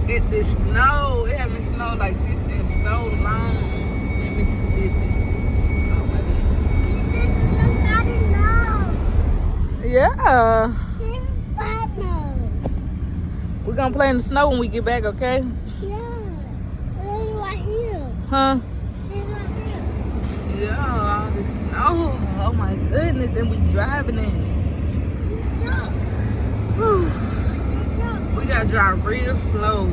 The snow. It hasn't snowed like this in so long in Mississippi. Oh my goodness. Yeah. We're gonna play in the snow when we get back, okay? Yeah. Right here. Huh? She's right here. Yeah, all the snow. Oh my goodness, and we driving in it. Whew. We gotta drive real slow.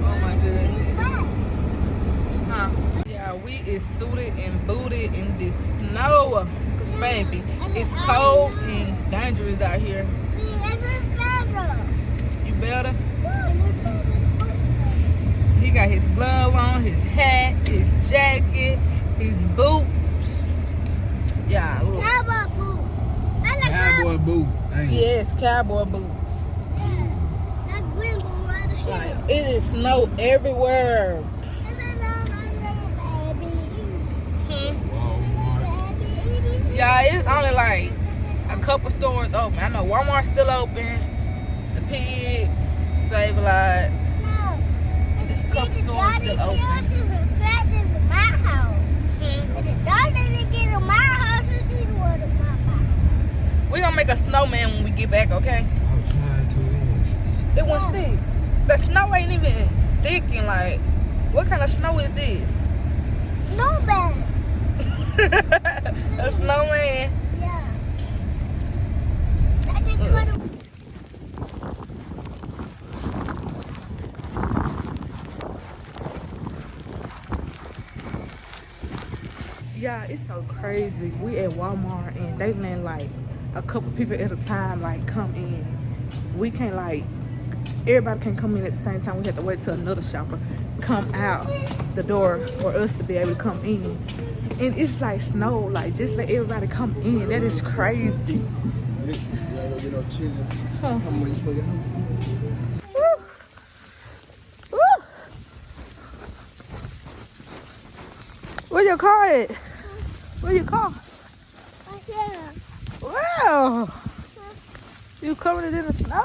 Oh my goodness. Huh? Yeah, we is suited and booted in this snow. Cause baby, it's cold and dangerous out here. See, that's better. You better? He got his glove on, his hat, his jacket, his boots. Yeah, look. Cowboy boot. Cowboy boot. Yes, cowboy boots. That green one right here. Like, it is snow everywhere. Yeah, it's only like a couple stores open. I know Walmart's still open. The Pig, Save a Lot. No, There's a couple stores still open. We're gonna make a snowman when we get back, okay? I'm trying to. It won't stick. The snow ain't even sticking. Like, what kind of snow is this? No bad. A snowman. Yeah. I just cut him. Yeah, it's so crazy. We at Walmart and they letting like a couple people at a time like come in. We can't like everybody can come in at the same time. We have to wait till another shopper come out the door for us to be able to come in. And it's like snow, like just let everybody come in. That is crazy. Huh. Woo. Woo. Where your car at? Where your car? Right here. Wow. You covered it in the snow?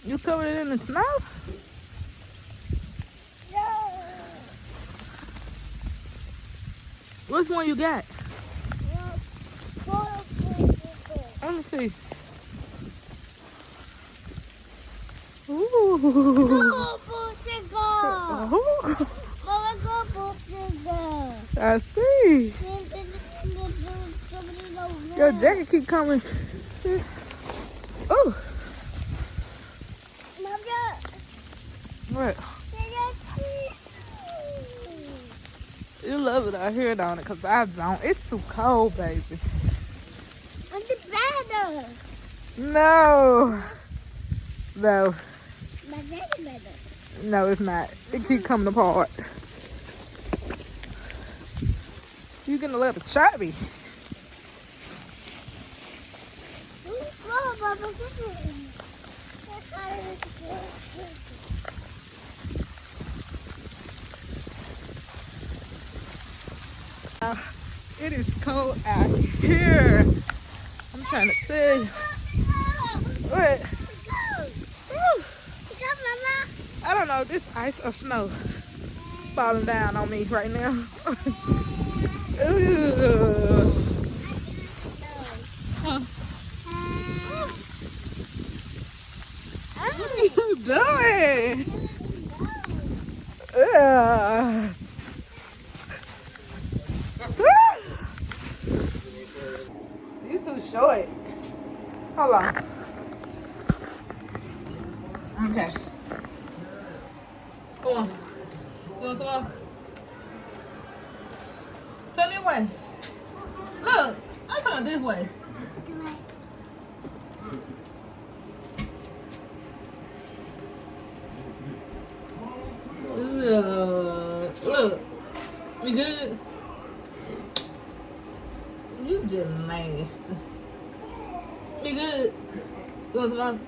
You covered it in the snow? Which one you got? Let me see. Ooh. I see. Your jacket keep coming. Oh. What? You love it out here, don't it? Because I don't. It's too cold, baby. I'm the better. No. No. My daddy better. No, it's not. It keep coming apart. You getting a little chubby. It is cold out here. I'm trying to tell you. What? I don't know. This ice or snow falling down on me right now. Ooh. Huh. What are you doing? You too short. Hold on. Okay. Come on. You want to come on? Turn this way. Look, I'm turning this way. Look. You good? You just nasty. You good? You want some more?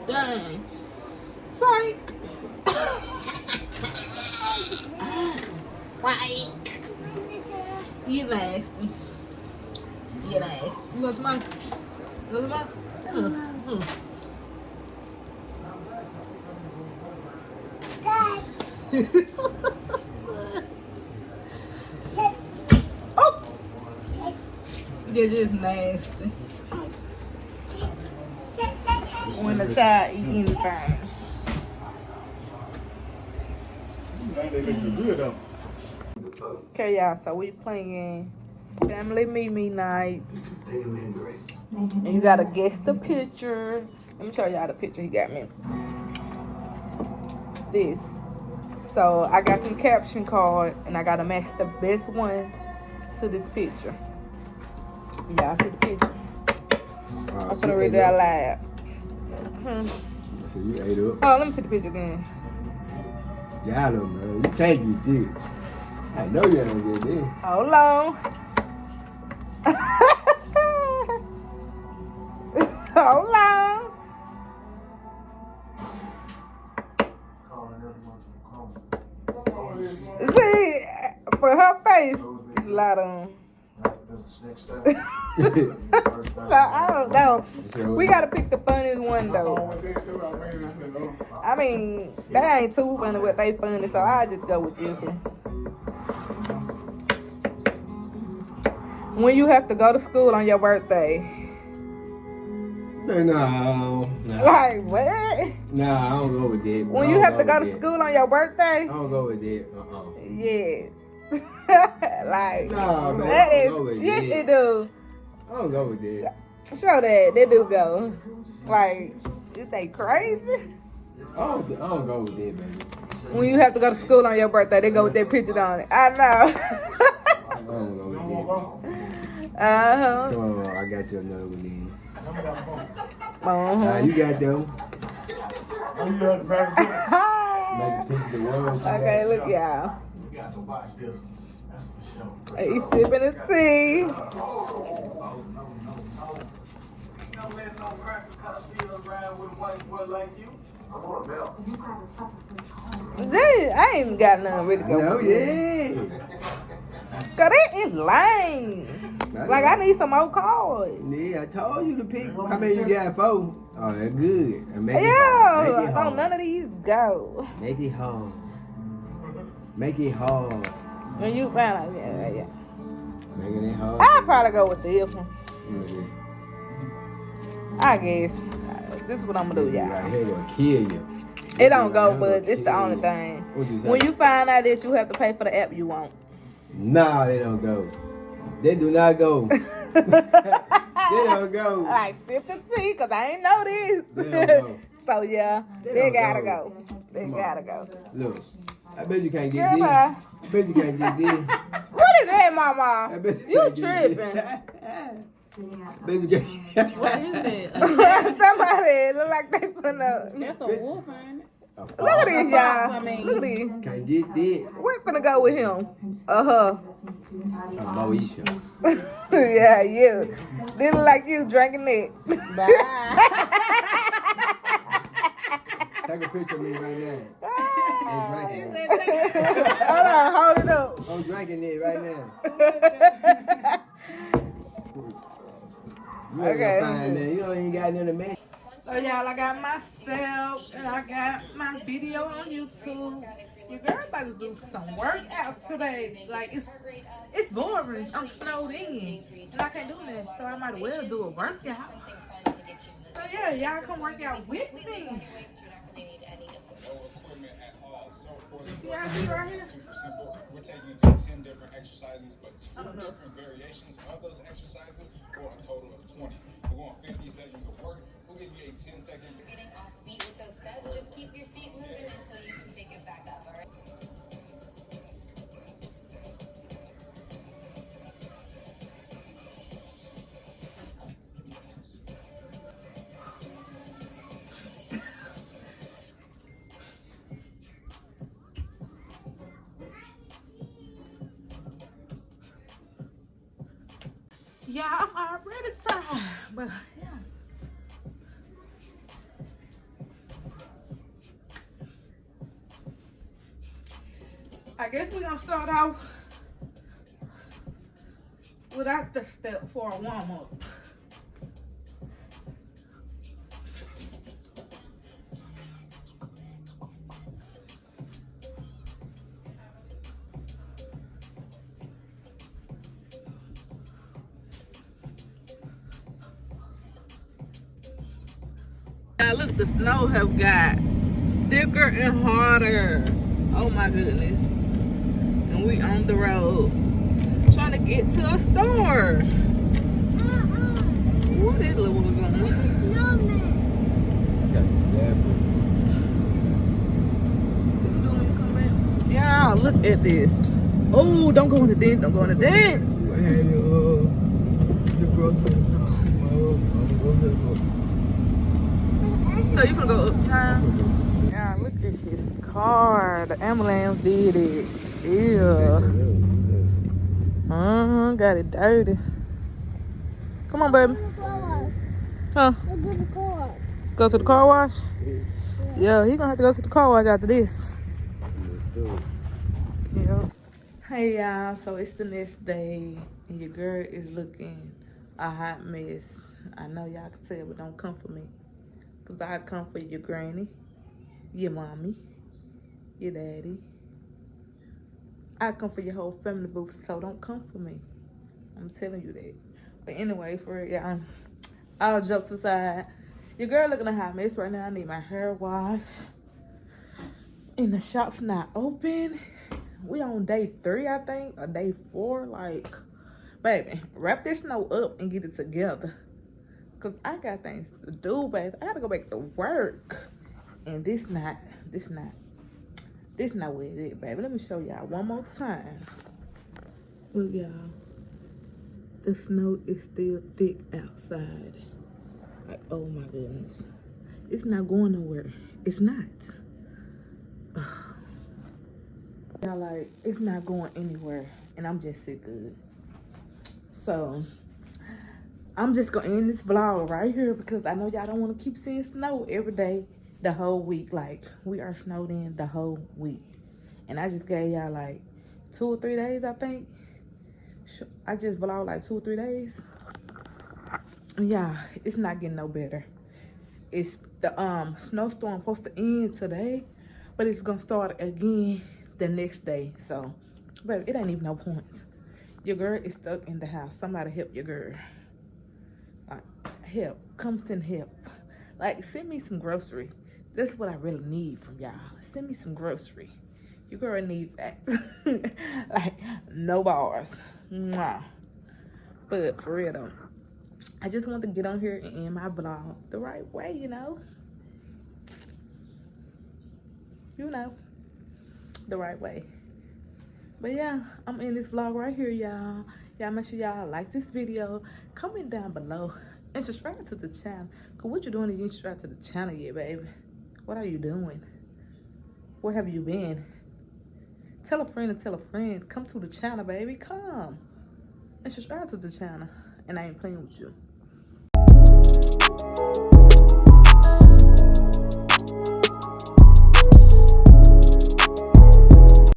Dang. Psych. Psych. You nasty. You nasty. You want some more? Dad. Oh, they're just nasty. When a child eat anything. They look good though. Okay, y'all, so we playing Family Me Nights. And you gotta guess the picture. Let me show y'all the picture he got me. This. So I got some caption card and I gotta match the best one to this picture. Y'all see the picture? I'm gonna read it out loud. So you ate up. Oh, let me see the picture again. Got him, man. You can't get this. I know you ain't gonna get this. Hold on. Hold on. See, for her face, a lot on. I don't know. We gotta pick the funniest one though. I mean, they ain't too funny, but they funny, so I just go with this one. When you have to go to school on your birthday. No. Like what? Nah, I don't go with that. When you have to go to school on your birthday? I don't go with that. Yeah. Like Nah, man. that I don't go with is yes that. it do. I don't go with that. Show that. They do go. Like, is they crazy? I don't go with that, baby. When you have to go to school on your birthday, they go with their picture on it. I know. I don't go with that. Uh-huh. Come on, I got you another one then. Uh-huh. You got them. Make it the world. Okay, look, y'all. You got to watch this one. That's for sure. He's sipping the tea. Don't let no cracker cup see us ride with a white boy like you. I want a milk. I ain't got nothing really to go No, with. yeah. Cause that is lame. Like I need some more cards. Yeah, I told you to pick. How many you got? 4? Oh, that's good. And make it Yeah, hard. Make it don't hard. none of these go. Make it hard. Make it hard. When you find out, yeah. Making it hard. I'll probably go with this one. Mhm. I guess. This is what I'm gonna do, Right y'all. here gonna kill you. It don't go, Right but here it's the gonna only kill you. thing. What you say? When you find out that you have to pay for the app you want. Nah, they don't go. They do not go. They don't go. Like sip the tea, cause I ain't know this. They don't go. So yeah, They they don't gotta go. go. They Come on. gotta go. Look, I bet you can't get Girl, this. bye. I bet you can't get this. What is that, I mama? bet You can't get tripping. this. I bet you can't. What is it? Somebody look like they finna. That's a wolf, ain't it? Look at this, I y'all. mean. Look at this. Can't get this. We finna go with him. Uh-huh. Moesha. Yeah, you. They look like you drinking it. Take a picture of me right now. I'm drinking it. Hold on, hold it up. I'm drinking it right now. You ain't Okay, gonna find that. You don't even got nothing to make. So y'all, I got my step and I got my video on YouTube. If everybody do some workout today, like it's boring. I'm snowed in and I can't do nothing, so I might as well do a workout. So yeah, y'all come work out with me. Yeah, see right here. Super simple. We're taking you through 10 different exercises, but 2 different variations of those exercises for a total of 20. We're going 50 seconds of work. We'll give you a 10-second. Getting off beat with those steps, just keep your feet moving until you can pick it back up, all right? Yeah, I'm already tired, but yeah. I guess we're gonna start off without the step for a warm-up. Now look, the snow have got thicker and harder. Oh my goodness. And we on the road trying to get to a store. What is little one going? Look at snowman. Got the staff. Yeah, look at this. Oh, don't go in the dent. Don't go in the dent. I had the grocery. So you can go uptown. Yeah, look at his car. The ambulance did it. Yeah. Got it dirty. Come on, baby. Huh? Look at the car. Go to the car wash? Yeah, he gonna have to go to the car wash after this. Yep. Hey y'all, so it's the next day and your girl is looking a hot mess. I know y'all can tell, but don't come for me. Cause I come for your granny, your mommy, your daddy. I come for your whole family, boo, so don't come for me. I'm telling you that. But anyway, for y'all, all jokes aside, your girl looking a hot mess right now. I need my hair washed. And the shop's not open. We on day 3, I think, or day 4. Like, baby, wrap this snow up and get it together. Cause I got things to do, baby. I gotta go back to work. And this not where it is, baby. Let me show y'all one more time. Look, y'all. The snow is still thick outside. Like, oh my goodness. It's not going nowhere. It's not. Y'all, like, it's not going anywhere. And I'm just sick of it. So, I'm just gonna end this vlog right here because I know y'all don't want to keep seeing snow every day the whole week. Like, we are snowed in the whole week. And I just gave y'all like 2 or 3 days, I think. I just vlogged like 2 or 3 days. Yeah, it's not getting no better. It's the snowstorm supposed to end today, but it's gonna start again the next day. So, baby, it ain't even no point. Your girl is stuck in the house. Somebody help your girl. Help. Come send help. Like, send me some grocery. That's what I really need from y'all. Send me some grocery. Your girl need that. Like, no bars. Mwah. But for real though, I just want to get on here and end my vlog the right way, you know? You know, the right way. But yeah, I'm in this vlog right here, y'all. Y'all make sure y'all like this video. Comment down below and subscribe to the channel. Cause what you doing if you ain't subscribed to the channel yet, baby? What are you doing? Where have you been? Tell a friend to tell a friend. Come to the channel, baby. Come. And subscribe to the channel. And I ain't playing with you.